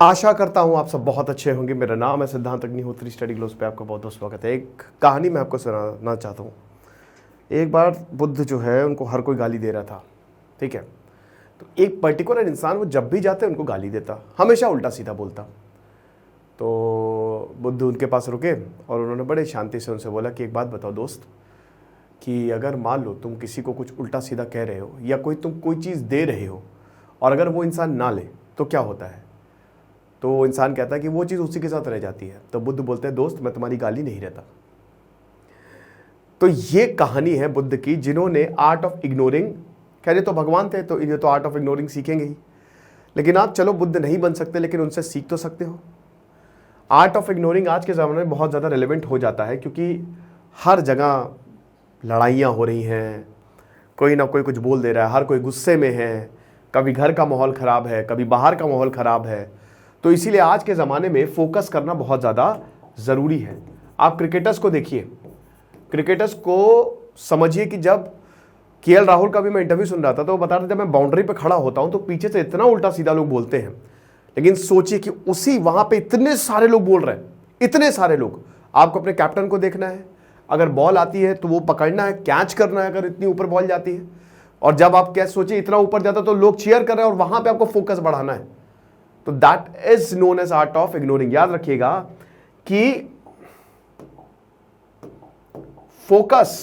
आशा करता हूँ आप सब बहुत अच्छे होंगे। मेरा नाम है सिद्धांत अग्निहोत्री, स्टडी ग्लोस पे आपका बहुत बहुत स्वागत है। एक कहानी मैं आपको सुनाना चाहता हूँ। एक बार बुद्ध जो है उनको हर कोई गाली दे रहा था, ठीक है। तो एक पर्टिकुलर इंसान वो जब भी जाते उनको गाली देता, हमेशा उल्टा सीधा बोलता। तो बुद्ध उनके पास रुके और उन्होंने बड़े शांति से उनसे बोला कि एक बात बताओ दोस्त, कि अगर मान लो तुम किसी को कुछ उल्टा सीधा कह रहे हो या तुम कोई चीज़ दे रहे हो और अगर वो इंसान ना ले तो क्या होता है। तो वो इंसान कहता है कि वो चीज़ उसी के साथ रह जाती है। तो बुद्ध बोलते हैं दोस्त मैं तुम्हारी गाली नहीं रहता। तो ये कहानी है बुद्ध की, जिन्होंने आर्ट ऑफ इग्नोरिंग, कह रहे तो भगवान थे तो इन्हें तो आर्ट ऑफ इग्नोरिंग सीखेंगे ही, लेकिन आप चलो बुद्ध नहीं बन सकते लेकिन उनसे सीख तो सकते हो। आर्ट ऑफ इग्नोरिंग आज के ज़माने में बहुत ज़्यादा रेलेवेंट हो जाता है, क्योंकि हर जगह लड़ाइयाँ हो रही हैं, कोई ना कोई कुछ बोल दे रहा है, हर कोई गुस्से में है, कभी घर का माहौल ख़राब है, कभी बाहर का माहौल ख़राब है। तो इसीलिए आज के ज़माने में फोकस करना बहुत ज़्यादा ज़रूरी है। आप क्रिकेटर्स को देखिए, क्रिकेटर्स को समझिए कि जब केएल राहुल का भी मैं इंटरव्यू सुन रहा था तो वो बता रहे थे मैं बाउंड्री पे खड़ा होता हूं तो पीछे से इतना उल्टा सीधा लोग बोलते हैं, लेकिन सोचिए कि उसी वहां पे इतने सारे लोग बोल रहे हैं, इतने सारे लोग। आपको अपने कैप्टन को देखना है, अगर बॉल आती है तो वो पकड़ना है, कैच करना है अगर इतनी ऊपर बॉल जाती है, और जब आप क्या सोचिए इतना ऊपर जाता तो लोग चीयर कर रहे हैं और वहां पर आपको फोकस बढ़ाना है। तो that is known as art of ignoring. याद रखिएगा कि focus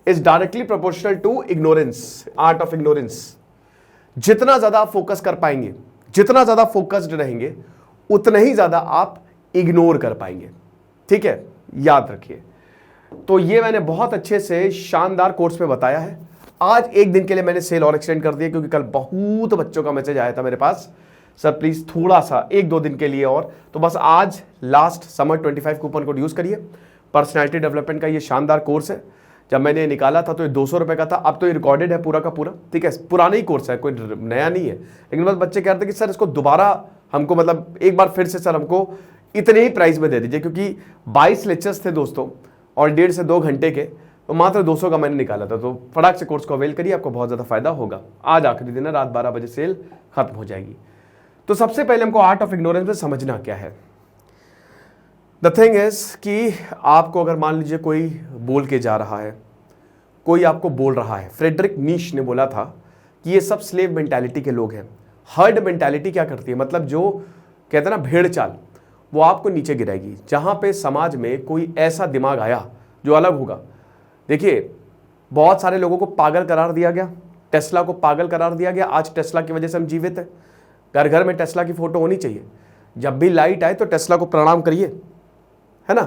is directly proportional to ignorance, art of ignorance. जितना ज्यादा आप फोकस कर पाएंगे, जितना ज्यादा फोकस्ड रहेंगे, उतना ही ज्यादा आप इग्नोर कर पाएंगे, ठीक है, याद रखिए। तो ये मैंने बहुत अच्छे से शानदार कोर्स पे बताया है। आज एक दिन के लिए मैंने सेल और एक्सटेंड कर दिया क्योंकि कल बहुत बच्चों का मैसेज आया था मेरे पास, सर प्लीज थोड़ा सा एक दो दिन के लिए और। तो बस आज last summer 25 coupon code use करिए। पर्सनैलिटी डेवलपमेंट का ये शानदार कोर्स है। जब मैंने निकाला था तो ये 200 रुपए का था, अब तो ये रिकॉर्डेड है पूरा का पूरा, ठीक है, पुराना ही कोर्स है, कोई नया नहीं है। लेकिन बस बच्चे कह रहे थे कि सर इसको दोबारा हमको, मतलब एक बार फिर से सर हमको इतने ही प्राइस में दे दीजिए, क्योंकि 22 लेक्चर्स थे दोस्तों और 1.5 से 2 घंटे के, तो मात्र 200 का मैंने निकाला था। तो फटाक से कोर्स को अवेल करिए, आपको बहुत ज़्यादा फायदा होगा। आज आखिरी दिन है, रात 12 बजे सेल खत्म हो जाएगी। तो सबसे पहले हमको आर्ट ऑफ इग्नोरेंस में समझना क्या है। द थिंग इज कि आपको अगर मान लीजिए कोई बोल के जा रहा है, कोई आपको बोल रहा है, फ्रेडरिक नीश ने बोला था कि ये सब स्लेव मेंटालिटी के लोग हैं। हर्ड मेंटालिटी क्या करती है, मतलब जो कहते हैं ना भेड़ चाल, वो आपको नीचे गिराएगी। जहां पे समाज में कोई ऐसा दिमाग आया जो अलग होगा, देखिए बहुत सारे लोगों को पागल करार दिया गया, टेस्ला को पागल करार दिया गया। आज टेस्ला की वजह से हम जीवित हैं। घर घर में टेस्ला की फोटो होनी चाहिए, जब भी लाइट आए तो टेस्ला को प्रणाम करिए, है ना।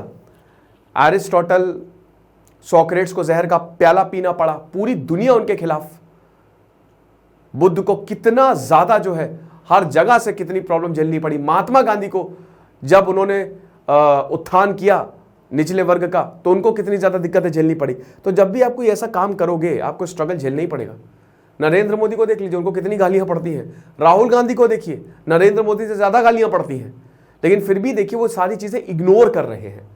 एरिस्टोटल, सोक्रेट्स को जहर का प्याला पीना पड़ा, पूरी दुनिया उनके खिलाफ। बुद्ध को कितना ज्यादा जो है हर जगह से कितनी प्रॉब्लम झेलनी पड़ी। महात्मा गांधी को जब उन्होंने उत्थान किया निचले वर्ग का, तो उनको कितनी ज्यादा दिक्कतें झेलनी पड़ी। तो जब भी आप कोई ऐसा काम करोगे आपको स्ट्रगल झेलना ही पड़ेगा। नरेंद्र मोदी को देख लीजिए, उनको कितनी गालियां पड़ती हैं। राहुल गांधी को देखिए, नरेंद्र मोदी से ज्यादा गालियां पड़ती हैं, लेकिन फिर भी देखिए वो सारी चीजें इग्नोर कर रहे हैं।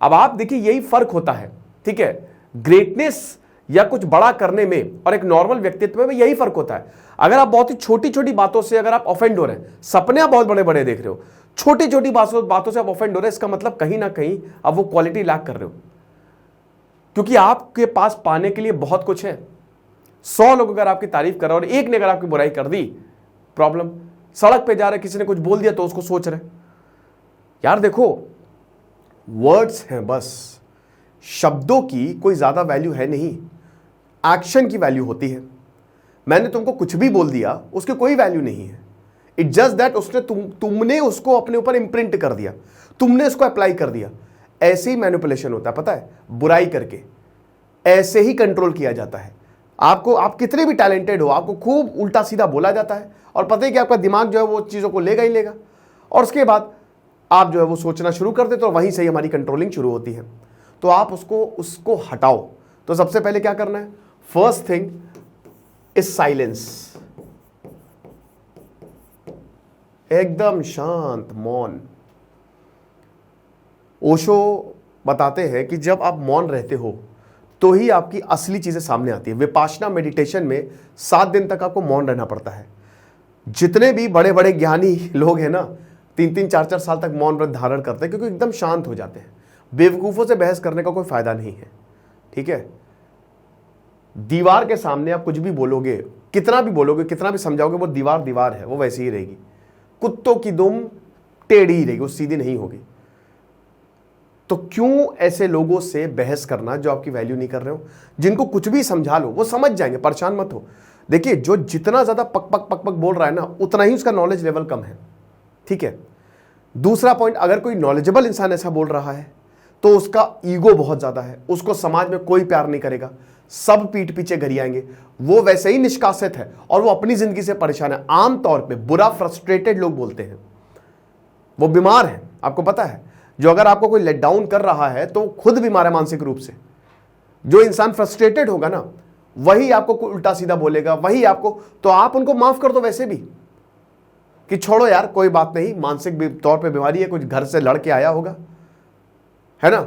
अब आप देखिए यही फर्क होता है, ठीक है, ग्रेटनेस या कुछ बड़ा करने में और एक नॉर्मल व्यक्तित्व में यही फर्क होता है। अगर आप बहुत ही छोटी छोटी बातों से अगर आप ऑफेंड हो रहे हैं, सपने आप बहुत बड़े बड़े देख रहे हो, छोटी छोटी बातों से आप ऑफेंड हो रहे हैं, इसका मतलब कहीं ना कहीं आप वो क्वालिटी लैक कर रहे हो, क्योंकि आपके पास पाने के लिए बहुत कुछ है। 100 लोग अगर आपकी तारीफ कर रहे और एक ने अगर आपकी बुराई कर दी, प्रॉब्लम। सड़क पे जा रहे किसी ने कुछ बोल दिया तो उसको सोच रहे, यार देखो वर्ड्स हैं बस, शब्दों की कोई ज्यादा वैल्यू है नहीं, एक्शन की वैल्यू होती है। मैंने तुमको कुछ भी बोल दिया उसकी कोई वैल्यू नहीं है। इट जस्ट दैट उसने तुमने उसको अपने ऊपर इंप्रिंट कर दिया, तुमने उसको अप्लाई कर दिया। ऐसे ही मैनिपुलेशन होता है, पता है, बुराई करके ऐसे ही कंट्रोल किया जाता है आपको। आप कितने भी टैलेंटेड हो, आपको खूब उल्टा सीधा बोला जाता है और पता है कि आपका दिमाग जो है वो चीज़ों को लेगा ही लेगा, और उसके बाद आप जो है वो सोचना शुरू कर देते हो, वहीं से ही हमारी कंट्रोलिंग शुरू होती है। तो आप उसको हटाओ। तो सबसे पहले क्या करना है, फर्स्ट थिंग इज साइलेंस। एकदम शांत, मौन। ओशो बताते हैं कि जब आप मौन रहते हो तो ही आपकी असली चीजें सामने आती है। विपाशना मेडिटेशन में 7 दिन तक आपको मौन रहना पड़ता है। जितने भी बड़े बड़े ज्ञानी लोग हैं ना, 3-3, 4-4 साल तक मौन व्रत धारण करते हैं, क्योंकि एकदम शांत हो जाते हैं। बेवकूफ़ों से बहस करने का कोई फायदा नहीं है, ठीक है। दीवार के सामने आप कुछ भी बोलोगे, कितना भी बोलोगे, कितना भी समझाओगे, वो दीवार दीवार है, वो वैसी ही रहेगी। कुत्तों की दुम टेढ़ी ही रहेगी, वो सीधी नहीं होगी। तो क्यों ऐसे लोगों से बहस करना जो आपकी वैल्यू नहीं कर रहे हो? जिनको कुछ भी समझा लो वो समझ जाएंगे, परेशान मत हो। देखिए, जो जितना ज्यादा पक पक पक पक बोल रहा है ना, उतना ही उसका नॉलेज लेवल कम है, ठीक है। दूसरा पॉइंट, अगर कोई नॉलेजेबल इंसान ऐसा बोल रहा है तो उसका ईगो बहुत ज्यादा है, उसको समाज में कोई प्यार नहीं करेगा, सब पीठ पीछे गरियाएंगे। वो वैसे ही निष्कासित है और वो अपनी जिंदगी से परेशान है। आमतौर पे बुरा फ्रस्ट्रेटेड लोग बोलते हैं, वो बीमार है, आपको पता है। जो अगर आपको कोई लेट डाउन कर रहा है तो खुद बीमार है मानसिक रूप से। जो इंसान फ्रस्ट्रेटेड होगा ना, वही आपको उल्टा सीधा बोलेगा, वही आपको, तो आप उनको माफ कर दो वैसे भी, कि छोड़ो यार कोई बात नहीं, मानसिक तौर पे बीमारी है, कुछ घर से लड़के आया होगा, है ना।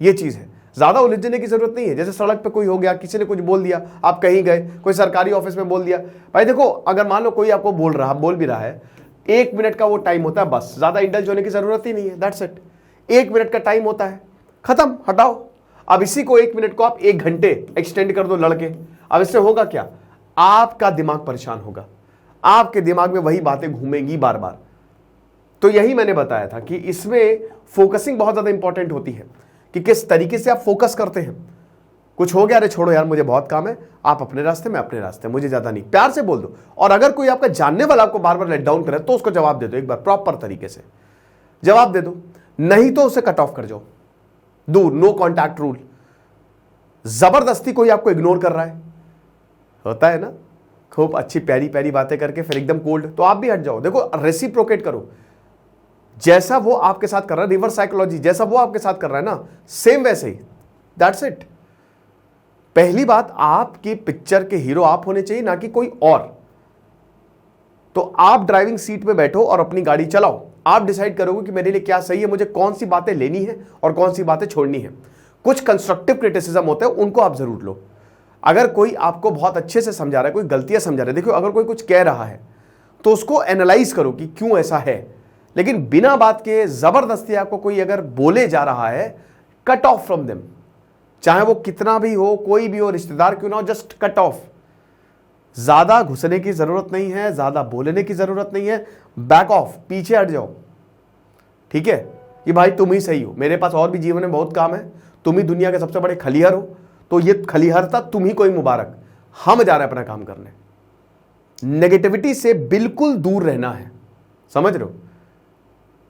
ये चीज है, ज्यादा उलझने की जरूरत नहीं है। जैसे सड़क पे कोई हो गया, किसी ने कुछ बोल दिया, आप कहीं गए, कोई सरकारी ऑफिस में बोल दिया। भाई देखो, अगर मान लो कोई आपको बोल भी रहा है, 1 मिनट का वो टाइम होता है बस, ज्यादा इंडल्ज होने की जरूरत ही नहीं है, दैट्स इट। 1 मिनट का टाइम होता है, खत्म, हटाओ। अब इसी को 1 मिनट को आप 1 घंटे एक्सटेंड कर दो लड़के। अब इससे होगा क्या? आपका दिमाग परेशान होगा, आपके दिमाग में वही बातें घूमेंगी बार बार। तो यही मैंने बताया था कि इसमें फोकसिंग बहुत ज्यादा इंपॉर्टेंट होती है, कि किस तरीके से आप फोकस करते हैं। कुछ हो गया, अरे छोड़ो यार मुझे बहुत काम है, आप अपने रास्ते में, अपने रास्ते, मुझे ज्यादा नहीं, प्यार से बोल दो। और अगर कोई आपका जानने वाला आपको बार बार लेट डाउन करे तो उसको जवाब दे दो, एक बार प्रॉपर तरीके से जवाब दे दो, नहीं तो उसे कट ऑफ कर जाओ, दूर, नो कॉन्टैक्ट रूल। जबरदस्ती कोई आपको इग्नोर कर रहा है, होता है ना, खूब अच्छी प्यारी प्यारी बातें करके फिर एकदम कोल्ड, तो आप भी हट जाओ। देखो, रेसिप्रोकेट करो, जैसा वो आपके साथ कर रहा है, रिवर्स साइकोलॉजी, जैसा वो आपके साथ कर रहा है ना, सेम वैसे ही, दैट्स इट। पहली बात, आपकी पिक्चर के हीरो आप होने चाहिए, ना कि कोई और। तो आप ड्राइविंग सीट पे बैठो और अपनी गाड़ी चलाओ, आप डिसाइड करोगे कि मेरे लिए क्या सही है, मुझे कौन सी बातें लेनी है और कौन सी बातें छोड़नी है। कुछ कंस्ट्रक्टिव क्रिटिसिज्म होते हैं, उनको आप जरूर लो। अगर कोई आपको बहुत अच्छे से समझा रहा है, कोई गलतियां समझा रहा है, देखो अगर कोई कुछ कह रहा है तो उसको एनालाइज करो कि क्यों ऐसा है। लेकिन बिना बात के जबरदस्ती आपको कोई अगर बोले जा रहा है, कट ऑफ फ्रॉम देम, चाहे वो कितना भी हो, कोई भी हो, रिश्तेदार क्यों ना हो, जस्ट कट ऑफ। ज्यादा घुसने की जरूरत नहीं है, ज्यादा बोलने की जरूरत नहीं है, बैक ऑफ, पीछे हट जाओ, ठीक है। कि भाई तुम ही सही हो, मेरे पास और भी जीवन में बहुत काम है, तुम ही दुनिया के सबसे बड़े खलीहर हो, तो ये खलीहरता तुम ही कोई मुबारक, हम जा रहे हैं अपना काम करने। नेगेटिविटी से बिल्कुल दूर रहना है, समझ रहे हो।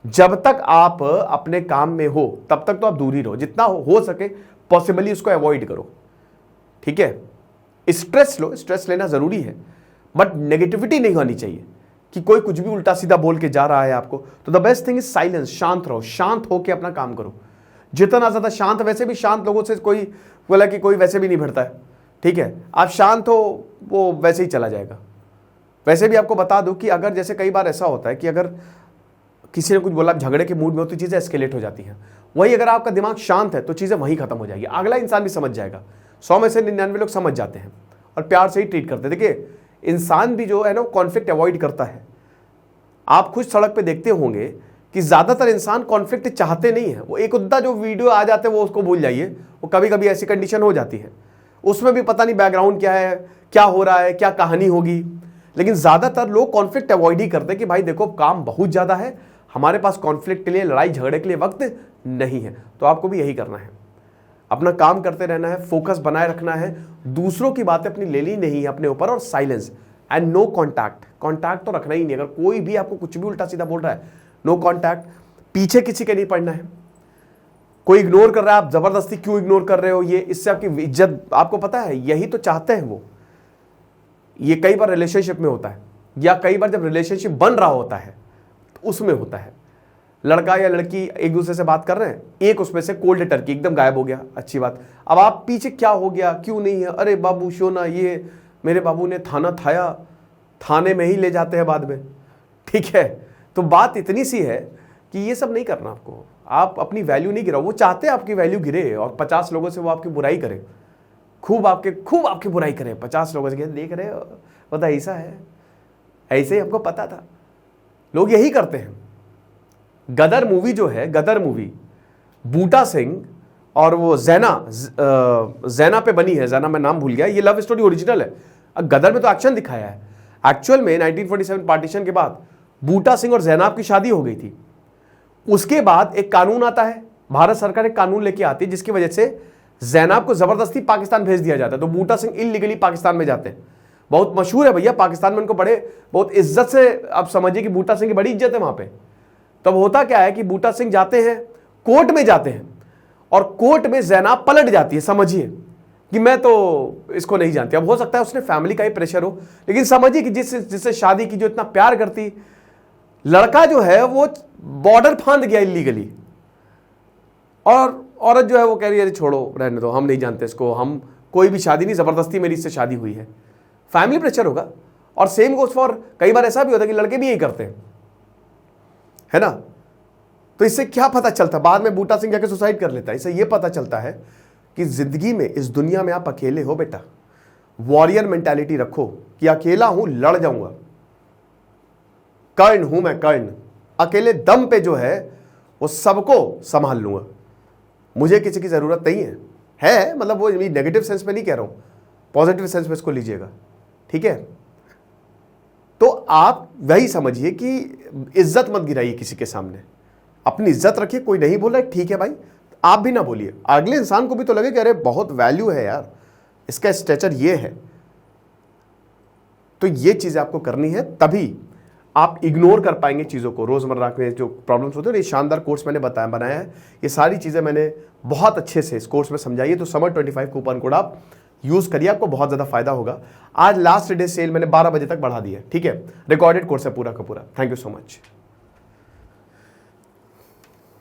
जब तक आप अपने काम में हो तब तक तो आप दूर ही रहो, जितना हो सके पॉसिबली उसको अवॉइड करो, ठीक है। स्ट्रेस लो, स्ट्रेस लेना जरूरी है, बट नेगेटिविटी नहीं होनी चाहिए कि कोई कुछ भी उल्टा सीधा बोल के जा रहा है आपको। तो the best thing is silence, शांत रहो, शांत होकर अपना काम करो। जितना ज्यादा शांत, वैसे भी शांत लोगों से कोई बोला कि कोई वैसे भी नहीं भिड़ता है, ठीक है। आप शांत हो, वो वैसे ही चला जाएगा। वैसे भी आपको बता दूं कि अगर जैसे कई बार ऐसा होता है कि अगर किसी ने कुछ बोला, झगड़े के मूड में हो तो चीजें एस्केलेट हो जाती हैं। वही अगर आपका दिमाग शांत है तो चीजें वहीं खत्म हो जाएगी, अगला इंसान भी समझ जाएगा। 100 में से 99 लोग समझ जाते हैं और प्यार से ही ट्रीट करते हैं। देखिए, इंसान भी जो है ना, कॉन्फ्लिक्ट अवॉइड करता है। आप खुद सड़क पे देखते होंगे कि ज्यादातर इंसान कॉन्फ्लिक्ट चाहते नहीं है। वो एक उद्दा जो वीडियो आ जाते हैं वो उसको भूल जाइए, वो कभी कभी ऐसी कंडीशन हो जाती है, उसमें भी पता नहीं बैकग्राउंड क्या है, क्या हो रहा है, क्या कहानी होगी। लेकिन ज्यादातर लोग कॉन्फ्लिक्ट अवॉइड ही करते हैं कि भाई देखो काम बहुत ज्यादा है, हमारे पास कॉन्फ्लिक्ट के लिए, लड़ाई झगड़े के लिए वक्त नहीं है। तो आपको भी यही करना है, अपना काम करते रहना है, फोकस बनाए रखना है, दूसरों की बातें अपनी ले ली नहीं है अपने ऊपर, और silence and no contact. Contact तो रखना ही नहीं। अगर कोई भी आपको कुछ भी उल्टा सीधा बोल रहा है, नो कॉन्टैक्ट, पीछे किसी के नहीं पड़ना है। कोई इग्नोर कर रहा है, आप जबरदस्ती क्यों इग्नोर कर रहे हो, ये इससे आपकी इज्जत, आपको पता है यही तो चाहते हैं वो। ये कई बार रिलेशनशिप में होता है, या कई बार जब रिलेशनशिप बन रहा होता है तो उसमें होता है। लड़का या लड़की एक दूसरे से बात कर रहे हैं, एक उसमें से कोल्ड टर्की एकदम गायब हो गया, अच्छी बात। अब आप पीछे क्या हो गया, क्यों नहीं है, अरे बाबू शोना, ये मेरे बाबू ने थाना थाया, थाने में ही ले जाते हैं बाद में, ठीक है। तो बात इतनी सी है कि ये सब नहीं करना आपको। आप अपनी वैल्यू नहीं गिराओ, वो चाहते हैं आपकी वैल्यू गिरे और 50 लोगों से वो आपकी बुराई करे, खूब आपकी बुराई करे, 50 लोगों से देख रहे हो, पता ऐसा ऐसे ही हमको पता था, लोग यही करते हैं। गदर मूवी जो है, गदर मूवी, बूटा सिंह और वो जैना पे बनी है, जैना मैं नाम भूल गया, ये लव स्टोरी ओरिजिनल है। गदर में तो एक्शन दिखाया है। एक्चुअल में 1947 पार्टीशन के बाद बूटा सिंह और जैनाब की शादी हो गई थी। उसके बाद एक कानून आता है, भारत सरकार एक कानून लेके आती है जिसकी वजह से जैनाब को जबरदस्ती पाकिस्तान भेज दिया जाता है। तो बूटा सिंह इलीगली पाकिस्तान में जाते हैं। बहुत मशहूर है भैया, पाकिस्तान में उनको बहुत इज्जत से, आप समझिए कि बूटा सिंह की बड़ी इज्जत है वहां पे। तब होता क्या है कि बूटा सिंह जाते हैं, कोर्ट में जाते हैं, और कोर्ट में जैनाब पलट जाती है। समझिए कि मैं तो इसको नहीं जानती। अब हो सकता है उसने फैमिली का ही प्रेशर हो, लेकिन समझिए कि जिससे शादी की, जो इतना प्यार करती, लड़का जो है वो बॉर्डर फांद गया इलीगली, और औरत जो है वो कह रही है अरे छोड़ो, रहने दो, हम नहीं जानते इसको, हम कोई भी शादी नहीं, जबरदस्ती मेरी इससे शादी हुई है। फैमिली प्रेशर होगा। और सेम गोज फॉर, कई बार ऐसा भी होता है कि लड़के भी यही करते हैं, है ना। तो इससे क्या पता चलता, बाद में बूटा सिंह जाके सुसाइड कर लेता है। इससे ये पता चलता है कि जिंदगी में, इस दुनिया में आप अकेले हो बेटा। वॉरियर मेंटालिटी रखो कि अकेला हूं, लड़ जाऊंगा, कर्ण हूं मैं, कर्ण, अकेले दम पे जो है वो सबको संभाल लूंगा, मुझे किसी की जरूरत नहीं है। मतलब वो नेगेटिव सेंस में नहीं कह रहा हूं, पॉजिटिव सेंस में इसको लीजिएगा, ठीक है। तो आप वही समझिए कि इज्जत मत गिराइए किसी के सामने, अपनी इज्जत रखिए। कोई नहीं बोल रहा है, ठीक है भाई, आप भी ना बोलिए, अगले इंसान को भी तो लगे कि अरे बहुत वैल्यू है यार, इसका स्टेचर ये है। तो ये चीजें आपको करनी है, तभी आप इग्नोर कर पाएंगे चीज़ों को। रोज़मर्रा के जो प्रॉब्लम्स होते हैं, ये शानदार कोर्स मैंने बनाया है, ये सारी चीज़ें मैंने बहुत अच्छे से इस कोर्स में समझाई है। तो समर 25 कूपन कोड आप यूज़ करिए, आपको बहुत ज़्यादा फायदा होगा। आज लास्ट डे सेल मैंने 12 बजे तक बढ़ा दिया है, ठीक है। रिकॉर्डेड कोर्स है पूरा का पूरा। Thank you so much.